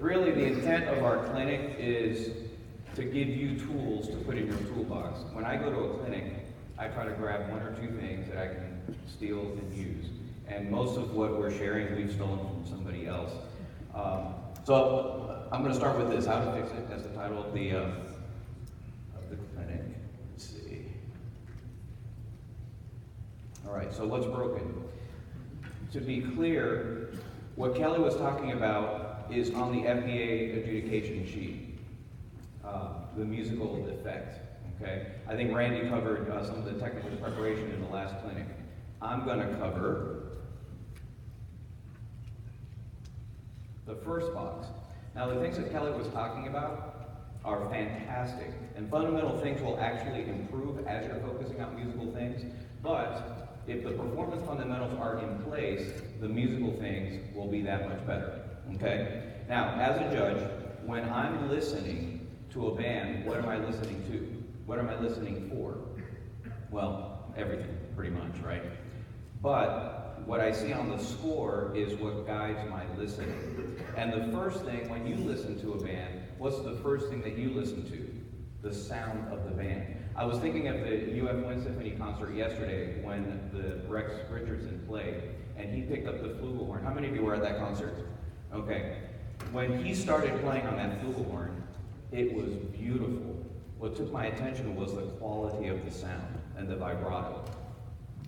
really the intent of our clinic is to give you tools to put in your toolbox. When I go to a clinic, I try to grab one or two things that I can steal and use. And most of what we're sharing, we've stolen from somebody else. So I'm going to start with this, how to fix it. That's the title of the clinic. Let's see. All right, so what's broken? To be clear, what Kelly was talking about is on the FMEA adjudication sheet, the musical effect, okay? I think Randy covered some of the technical preparation in the last clinic. I'm going to cover the first box. Now, the things that Kelly was talking about are fantastic, and fundamental things will actually improve as you're focusing on musical things, but if the performance fundamentals are in place, the musical things will be that much better, okay? Now, as a judge, when I'm listening to a band, what am I listening to? What am I listening for? Well, everything, pretty much, right? But what I see on the score is what guides my listening. And the first thing, when you listen to a band, what's the first thing that you listen to? The sound of the band. I was thinking of the UF Wind Symphony concert yesterday when the Rex Richardson played, and he picked up the flugelhorn. How many of you were at that concert? Okay. When he started playing on that flugelhorn, it was beautiful. What took my attention was the quality of the sound and the vibrato.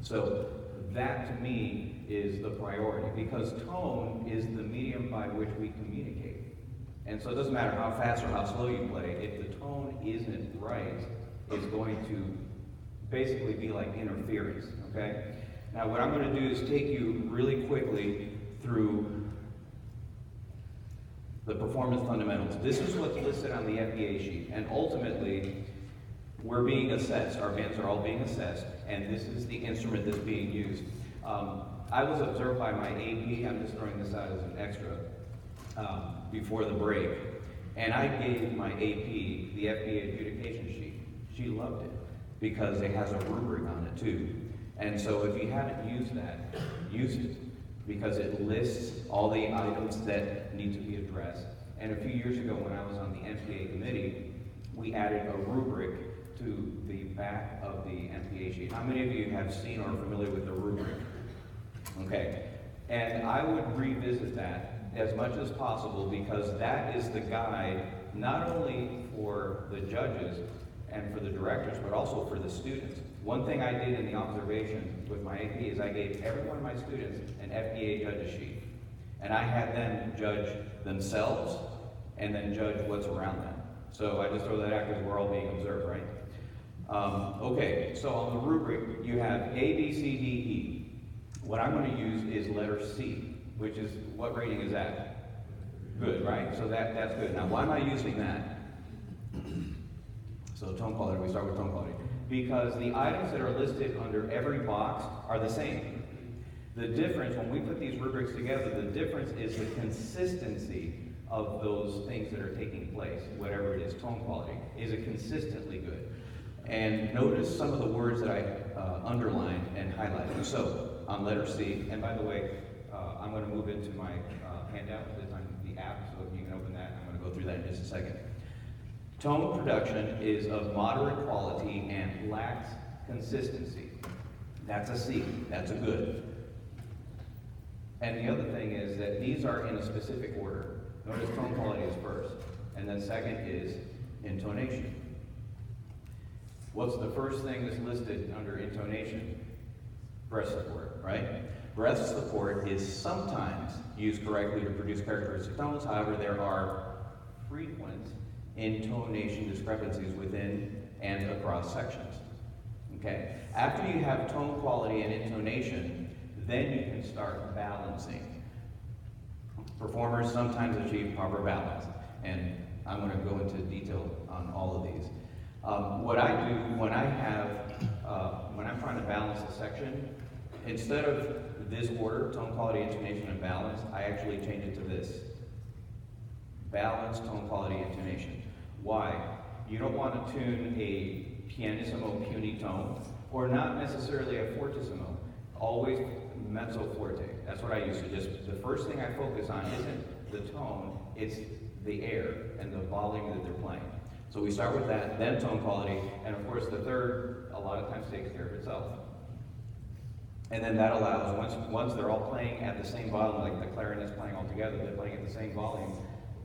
So that to me is the priority, because tone is the medium by which we communicate. And so it doesn't matter how fast or how slow you play, if the tone isn't right, it's going to basically be like interference, okay? Now what I'm going to do is take you really quickly through the performance fundamentals. This is what's listed on the FMEA sheet, and ultimately, we're being assessed. Our bands are all being assessed, and this is the instrument that's being used. I was observed by my AP, I'm just throwing this out as an extra, before the break, and I gave my AP the FMEA adjudication sheet. She loved it, because it has a rubric on it too. And so if you haven't used that, use it, because it lists all the items that need to be addressed. And a few years ago when I was on the MPA committee, we added a rubric to the back of the MPA sheet. How many of you have seen or are familiar with the rubric? Okay, and I would revisit that as much as possible, because that is the guide not only for the judges and for the directors, but also for the students. One thing I did in the observation with my AP is I gave every one of my students an FMEA judges sheet. And I had them judge themselves and then judge what's around them. So I just throw that out because we're all being observed, right? Okay, so on the rubric, you have A, B, C, D, E. What I'm going to use is letter C, which is, what rating is that? Good, right? So that's good. Now, why am I using that? So tone quality, we start with tone quality. Because the items that are listed under every box are the same. The difference, when we put these rubrics together, the difference is the consistency of those things that are taking place, whatever it is, tone quality. Is it consistently good? And notice some of the words that I underlined and highlighted. So, on letter C, and by the way, I'm going to move into my handout that's on the app, so if you can open that, I'm going to go through that in just a second. Tone production is of moderate quality and lacks consistency. That's a C, that's a good. And the other thing is that these are in a specific order. Notice tone quality is first, and then second is intonation. What's the first thing that's listed under intonation? Breath support, right? Breath support is sometimes used correctly to produce characteristic tones. However, there are frequent intonation discrepancies within and across sections. Okay? After you have tone quality and intonation, then you can start balancing. Performers sometimes achieve proper balance, and I'm going to go into detail on all of these. What I do when I'm trying to balance a section, instead of this order, tone quality, intonation, and balance, I actually change it to this. Balance, tone quality, intonation. Why? You don't want to tune a pianissimo puny tone, or not necessarily a fortissimo. Always mezzo forte. That's what I use. So just the first thing I focus on isn't the tone, it's the air and the volume that they're playing. So we start with that, then tone quality, and of course the third a lot of times takes care of itself. And then that allows, once they're all playing at the same volume, like the clarinet's playing all together, they're playing at the same volume,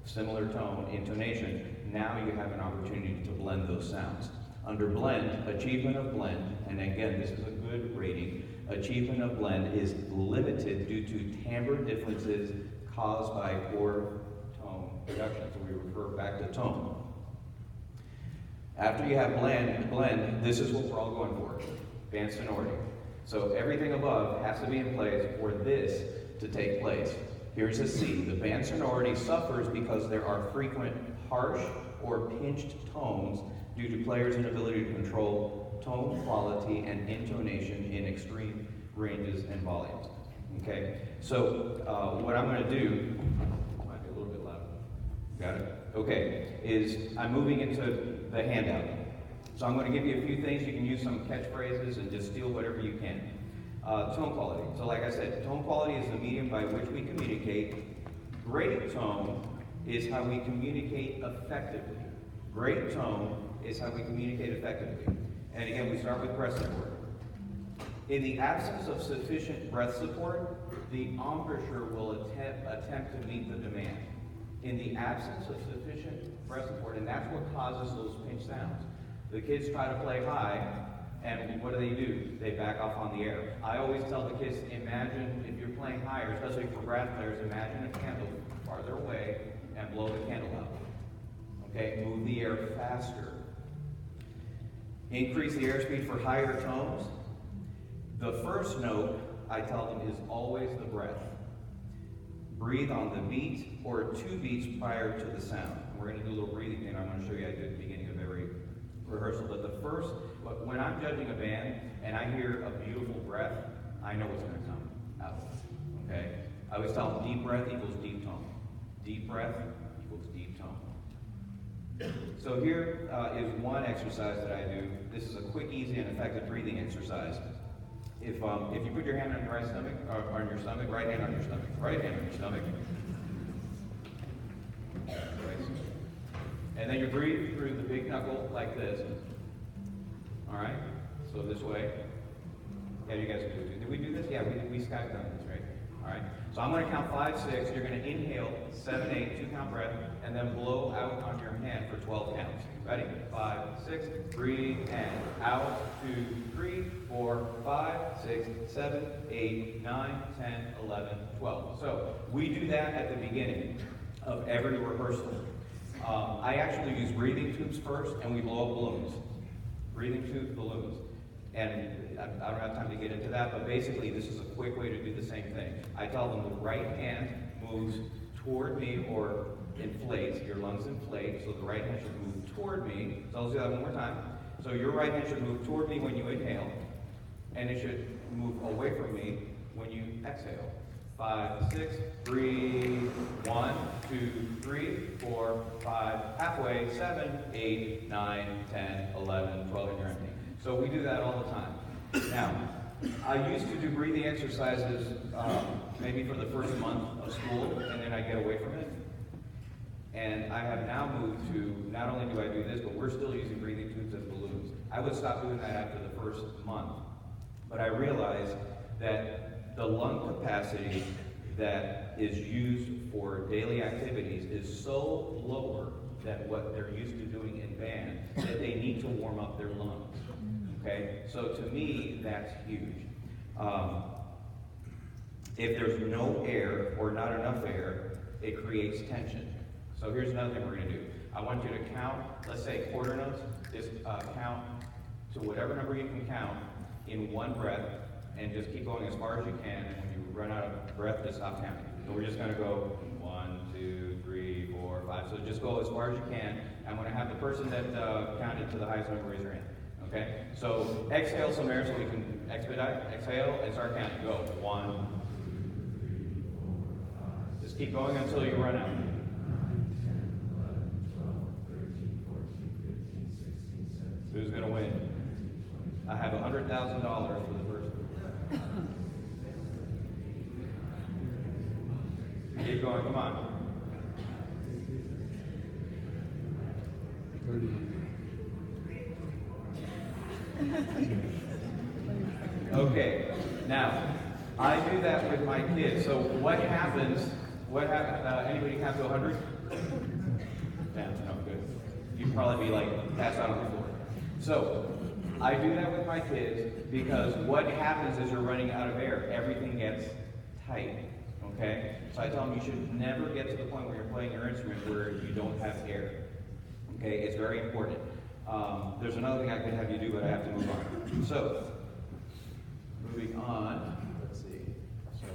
similar tone, intonation, now you have an opportunity to blend those sounds. Under blend, achievement of blend, and again, this is a good rating, achievement of blend is limited due to timbre differences caused by poor tone production. So we refer back to tone. After you have blend, this is what we're all going for, band sonority. So everything above has to be in place for this to take place. Here's a C. The band sonority suffers because there are frequent harsh or pinched tones due to players' inability to control tone quality and intonation in extreme ranges and volumes. Okay, so what I'm going to do, might be a little bit loud. Got it? Okay, is I'm moving into the handout. So I'm going to give you a few things. You can use some catchphrases and just steal whatever you can. Tone quality. So like I said, tone quality is the medium by which we communicate. Great tone is how we communicate effectively. Great tone is how we communicate effectively. And again, we start with breath support. In the absence of sufficient breath support, the embouchure will attempt to meet the demand. In the absence of sufficient breath support, and that's what causes those pinch sounds. The kids try to play high, and what do? They back off on the air. I always tell the kids, imagine if you're playing higher, especially for brass players, imagine a candle farther away and blow the candle out. Okay, move the air faster. Increase the airspeed for higher tones. The first note, I tell them, is always the breath. Breathe on the beat or 2 beats prior to the sound. We're going to do a little breathing thing I'm going to show you I do at the beginning of every rehearsal. But the first, when I'm judging a band and I hear a beautiful breath, I know what's going to come out. Okay? I always tell them deep breath equals deep tone. Deep breath equals deep tone. So here is one exercise that I do. This is a quick, easy, and effective breathing exercise. If you put your hand on your right stomach, or on your stomach, right hand on your stomach, right hand on your stomach. And then you breathe through the big knuckle like this. All right? So this way. Yeah, you guys do it too. Did we do this? Yeah, we Skype done this, right? All right? So I'm going to count 5, 6. You're going to inhale 7, 8, 2 count breath, and then blow out on your hand for 12 counts. Ready? 5, 6. Breathe and out. 2, 3, 4, 5, 6, 7, 8, 9, 10, 11, 12. So we do that at the beginning of every rehearsal. I actually use breathing tubes first, and we blow up balloons. Breathing tube balloons. And I don't have time to get into that, but basically this is a quick way to do the same thing. I tell them the right hand moves toward me or inflates, your lungs inflate, so the right hand should move toward me. So I'll do that one more time. So your right hand should move toward me when you inhale, and it should move away from me when you exhale. 5, 6, breathe. 1, 2, 3, 4, 5, halfway, 7, 8, 9, 10, 11, 12, and you're empty. So we do that all the time. Now, I used to do breathing exercises maybe for the first month of school, and then I get away from it. And I have now moved to, not only do I do this, but we're still using breathing tubes as balloons. I would stop doing that after the first month. But I realized that the lung capacity that is used for daily activities is so lower than what they're used to doing in band that they need to warm up their lungs. Okay? So to me, that's huge. If there's no air or not enough air, it creates tension. So here's another thing we're going to do. I want you to count, let's say quarter notes, just count to whatever number you can count in one breath, and just keep going as far as you can, and when you run out of breath, just stop counting. So we're just going to go 1, 2, 3, 4, 5. So just go as far as you can. I'm going to have the person that counted to the highest number raise their hand. Okay? So exhale some air so we can expedite. Exhale and start counting. Go. 1. Just keep going until you run out. Who's going to win? I have $100,000 for the first one. Keep going, come on. Okay, now, I do that with my kids. So what happens, anybody count to 100? Yeah, no, good. You'd probably be like passed out on the floor. So, I do that with my kids because what happens is you're running out of air. Everything gets tight, okay? So I tell them you should never get to the point where you're playing your instrument where you don't have air. Okay, it's very important. There's another thing I could have you do, but I have to move on. So, moving on, let's see. So,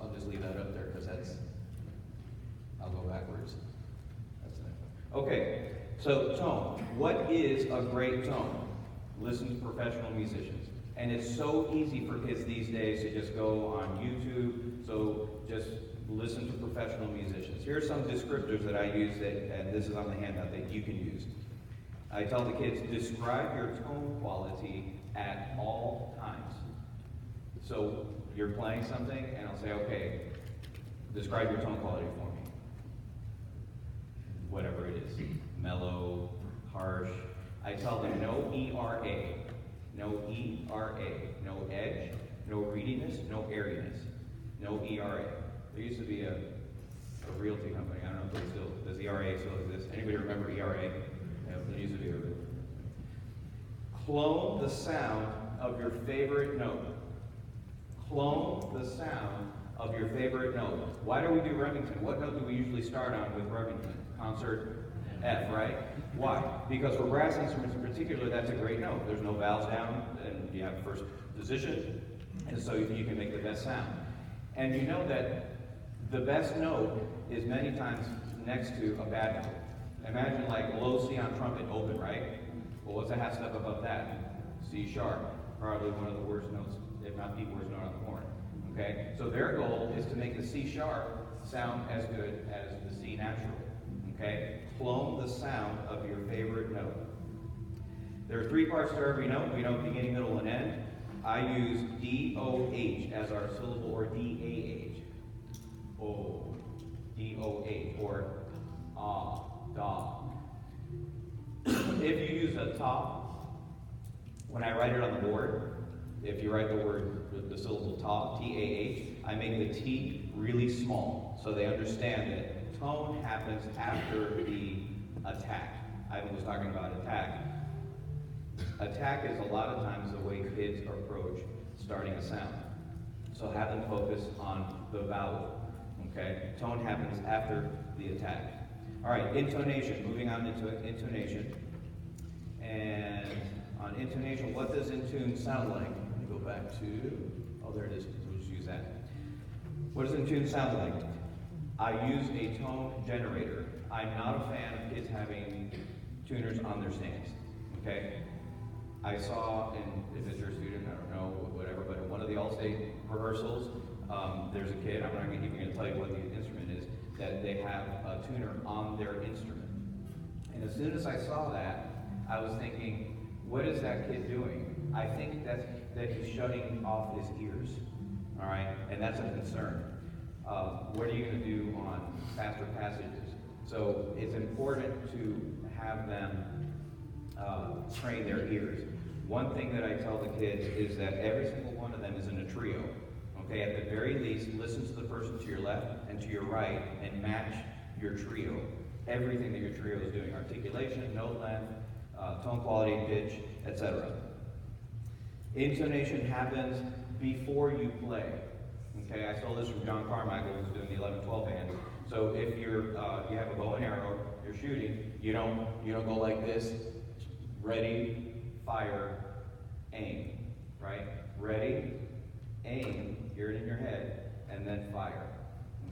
I'll just leave that up there because I'll go backwards. That's it. Okay, so tone. What is a great tone? Listen to professional musicians. And it's so easy for kids these days to just go on YouTube, so just listen to professional musicians. Here are some descriptors that I use, and this is on the handout that you can use. I tell the kids, describe your tone quality at all times. So you're playing something, and I'll say, okay, describe your tone quality for me. Whatever it is, mellow, harsh. I tell them no ERA, no ERA, no edge, no readiness, no airiness, no ERA. There used to be a realty company, I don't know if they still, does ERA still exist? Anybody remember ERA? Yeah, there used to be a Clone the sound of your favorite note. Clone the sound of your favorite note. Why do we do Remington? What note do we usually start on with Remington? Concert F, right? Why? Because for brass instruments in particular, that's a great note. There's no vowels down, and you have first position, and so you can make the best sound. And you know that the best note is many times next to a bad note. Imagine like low C on trumpet, open, right? Well, what's a half step above that? C sharp, probably one of the worst notes, if not the worst note on the horn. Okay? So their goal is to make the C sharp sound as good as the C natural. Okay? Clone the sound of your favorite note. There are 3 parts to every note. We know beginning, middle, and end. I use D-O-H as our syllable, or D-A-H. O, D-O-H, or ah, da. If you use a ta, when I write it on the board, if you write the word, the syllable ta, T-A-H, I make the T really small so they understand that tone happens after the attack. Ivan was talking about attack. Attack is a lot of times the way kids approach starting a sound. So have them focus on the vowel, okay? Tone happens after the attack. All right, intonation, moving on into intonation. And on intonation, what does in tune sound like? Let me go back to, oh, there it is, we'll just use that. What does in tune sound like? I use a tone generator. I'm not a fan of kids having tuners on their stands, okay? I saw, if it's your student, I don't know, whatever, but in one of the All-State rehearsals, there's a kid, I'm not even going to tell you what the instrument is, that they have a tuner on their instrument. And as soon as I saw that, I was thinking, what is that kid doing? I think that he's shutting off his ears, all right? And that's a concern. What are you going to do on faster passages? So it's important to have them train their ears. One thing that I tell the kids is that every single one of them is in a trio. Okay, at the very least, listen to the person to your left and to your right and match your trio. Everything that your trio is doing, articulation, note length, tone quality, pitch, etc. Intonation happens before you play. Okay, I stole this from John Carmichael, who's doing the 11-12 band. So if you have a bow and arrow, you're shooting, you don't go like this. Ready, fire, aim. Right? Ready, aim, hear it in your head, and then fire.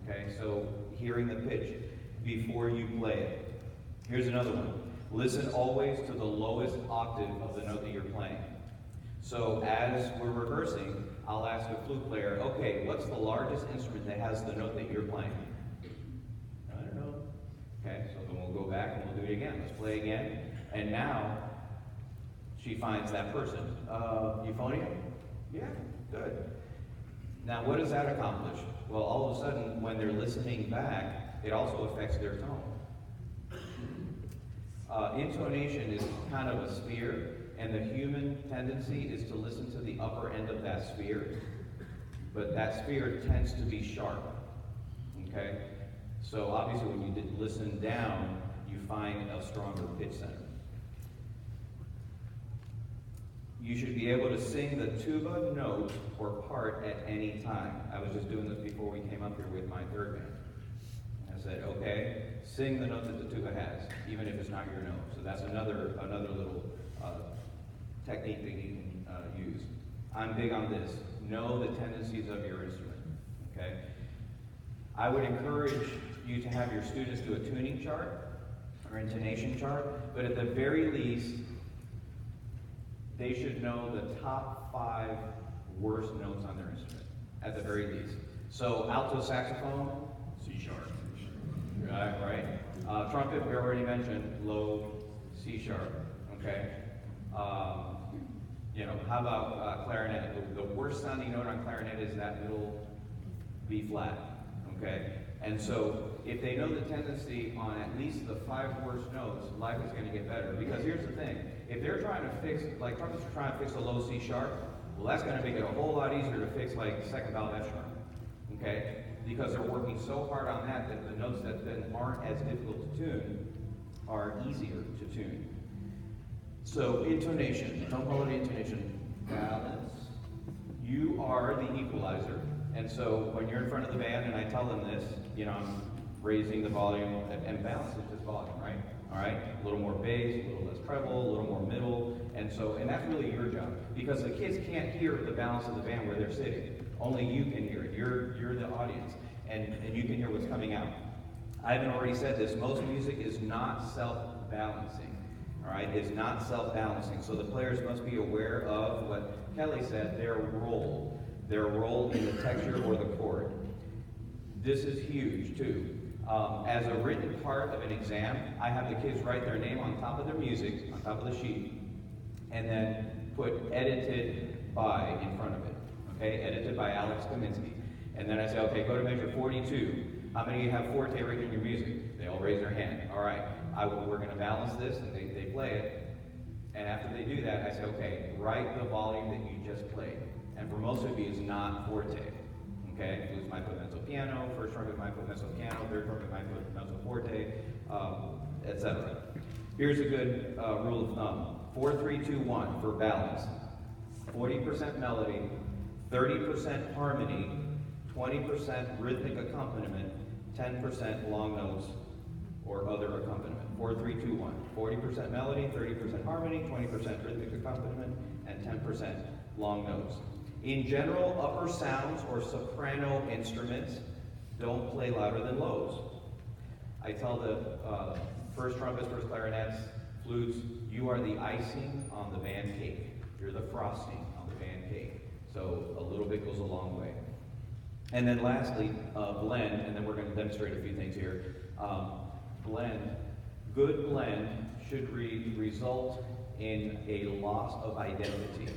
Okay, so hearing the pitch before you play it. Here's another one. Listen always to the lowest octave of the note that you're playing. So as we're rehearsing, I'll ask a flute player, okay, what's the largest instrument that has the note that you're playing? I don't know. Okay, so then we'll go back and we'll do it again. Let's play again. And now, she finds that person. Euphonium? Yeah, good. Now, what does that accomplish? Well, all of a sudden, when they're listening back, it also affects their tone. Intonation is kind of a sphere, and the human tendency is to listen to the upper end of that sphere, but that sphere tends to be sharp, okay? So obviously when you listen down, you find a stronger pitch center. You should be able to sing the tuba note or part at any time. I was just doing this before we came up here with my third band. I said, okay, sing the note that the tuba has, even if it's not your note. So that's another little technique that you can use. I'm big on this. Know the tendencies of your instrument, okay? I would encourage you to have your students do a tuning chart or intonation chart, but at the very least, they should know the top 5 worst notes on their instrument, at the very least. So alto saxophone, C sharp. Right. Trumpet, we already mentioned, low C sharp. Okay. How about clarinet? The worst sounding note on clarinet is that middle B flat. Okay. And so if they know the tendency on at least the 5 worst notes, life is going to get better. Because here's the thing: if they're trying to fix, like trumpets are trying to fix a low C sharp, well, that's going to make it a whole lot easier to fix like second valve F sharp. Okay. Because they're working so hard on that the notes that then aren't as difficult to tune are easier to tune. So intonation, don't call it intonation, balance. You are the equalizer. And so when you're in front of the band and I tell them this, I'm raising the volume, and balance is just volume, right? All right, a little more bass, a little less treble, a little more middle, and that's really your job. Because the kids can't hear the balance of the band where they're sitting. Only you can hear it. You're the audience, and you can hear what's coming out. I haven't already said this. Most music is not self-balancing. All right, it's not self-balancing. So the players must be aware of what Kelly said, their role in the texture or the chord. This is huge too. As a written part of an exam, I have the kids write their name on top of their music, on top of the sheet, and then put edited by in front of it. Okay, edited by Alex Kaminsky. And then I say, okay, go to measure 42. How many of you have forte written in your music? They all raise their hand. All right, we're going to balance this, and they play it. And after they do that, I say, okay, write the volume that you just played. And for most of you, it's not forte. Okay, flutes, my foot, mezzo, piano. First trumpet, my foot, mezzo, piano. Third trumpet, my foot, mezzo, forte, etc. Here's a good rule of thumb: 4-3-2-1 for balance. 40% melody, 30% harmony, 20% rhythmic accompaniment, 10% long notes or other accompaniment. 4-3-2-1. 40% melody, 30% harmony, 20% rhythmic accompaniment, and 10% long notes. In general, upper sounds or soprano instruments don't play louder than lows. I tell the first trumpets, first clarinets, flutes, you are the icing on the band cake. You're the frosting on the band cake. So a little bit goes a long way. And then lastly, blend, and then we're going to demonstrate a few things here. Blend. Good blend should result in a loss of identity.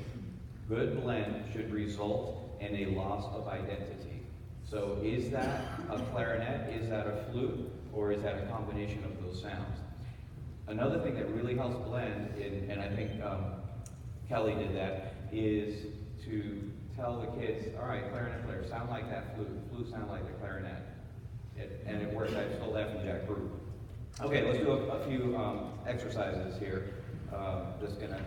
Good blend should result in a loss of identity. So is that a clarinet, is that a flute, or is that a combination of those sounds? Another thing that really helps blend, and I think Kelly did that, is to tell the kids, all right, clarinet player, sound like that flute sound like the clarinet. And it works. I stole that from Jack Brew. Okay, let's do a few exercises here. Just gonna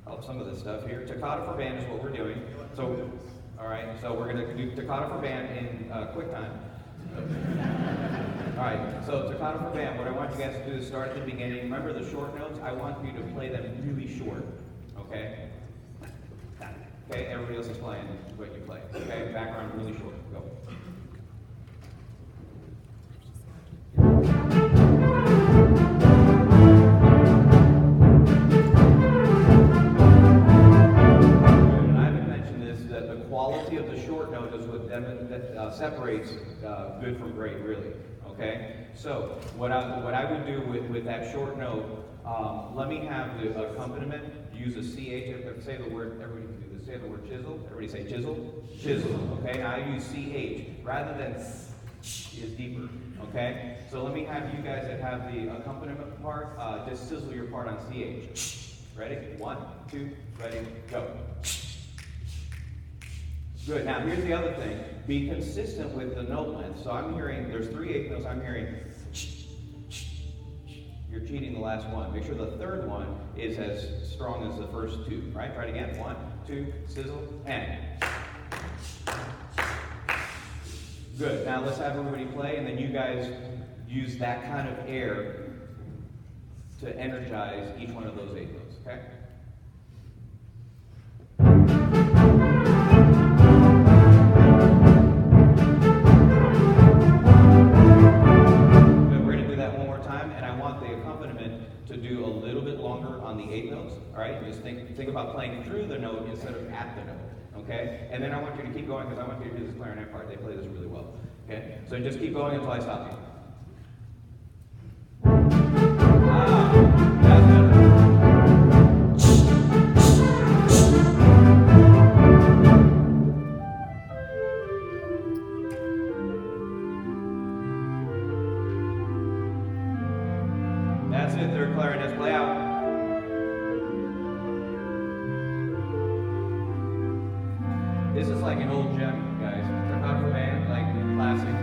help some of this stuff here. Toccata for band is what we're doing. So, all right, so we're gonna do toccata for band in quick time. All right, so toccata for band, what I want you guys to do is start at the beginning. Remember the short notes? I want you to play them really short, okay? Okay, everybody else is playing what you play. Okay, background really short. Go. And I haven't mentioned this, that the quality of the short note is what separates good from great, really. Okay? So, what I would do with that short note, let me have the accompaniment use a CH. Say the word, everybody can do this. Say the word chisel. Everybody say chisel. Chisel. Okay? Now I use CH. Rather than is deeper, okay? So let me have you guys that have the accompaniment part, just sizzle your part on CH. Ready? 1, 2, ready, go. Good. Now here's the other thing. Be consistent with the note length. So I'm hearing, there's 3 eighth notes, I'm hearing. You're cheating the last one. Make sure the third one is as strong as the first 2, right? Try it again. 1, 2, sizzle, and. Good. Now let's have everybody play, and then you guys use that kind of air to energize each one of those eighth notes, okay? Good. We're going to do that one more time, and I want the accompaniment to do a little bit longer on the eighth notes, all right? Just think about playing through the note instead of at the note, okay? And then I want you to keep going, because I want you to do this clarinet part. They play this really well, okay? So just keep going until I stop you. That's better. That's it, third clarinets, play out. This is like an old gem, guys. Check out for band, like classic.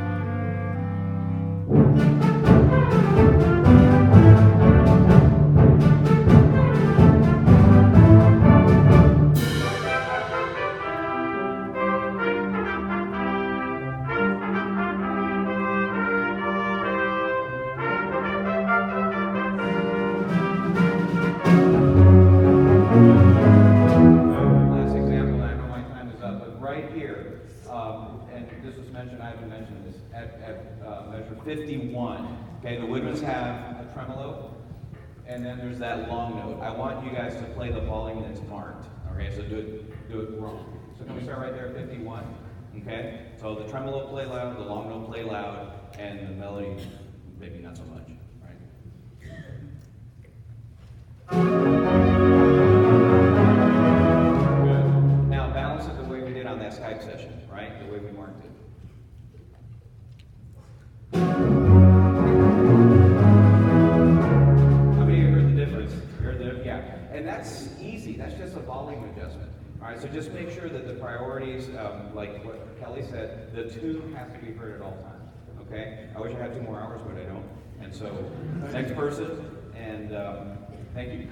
And this was mentioned, I haven't mentioned this, at measure 51, okay, the woodwinds have a tremolo, and then there's that long note. I want you guys to play the volume that's marked, okay, so do it wrong. So can we start right there at 51, okay? So the tremolo play loud, the long note play loud, and the melody maybe not so much, right? Good. Now balance it the way we did on that Skype session, right? The way we marked it. How many of you heard the difference? Yeah. And that's easy. That's just a volume adjustment. All right, so just make sure that the priorities, like what Kelly said, the tune has to be heard at all times. Okay? I wish I had 2 more hours, but I don't. And so, next person, and thank you.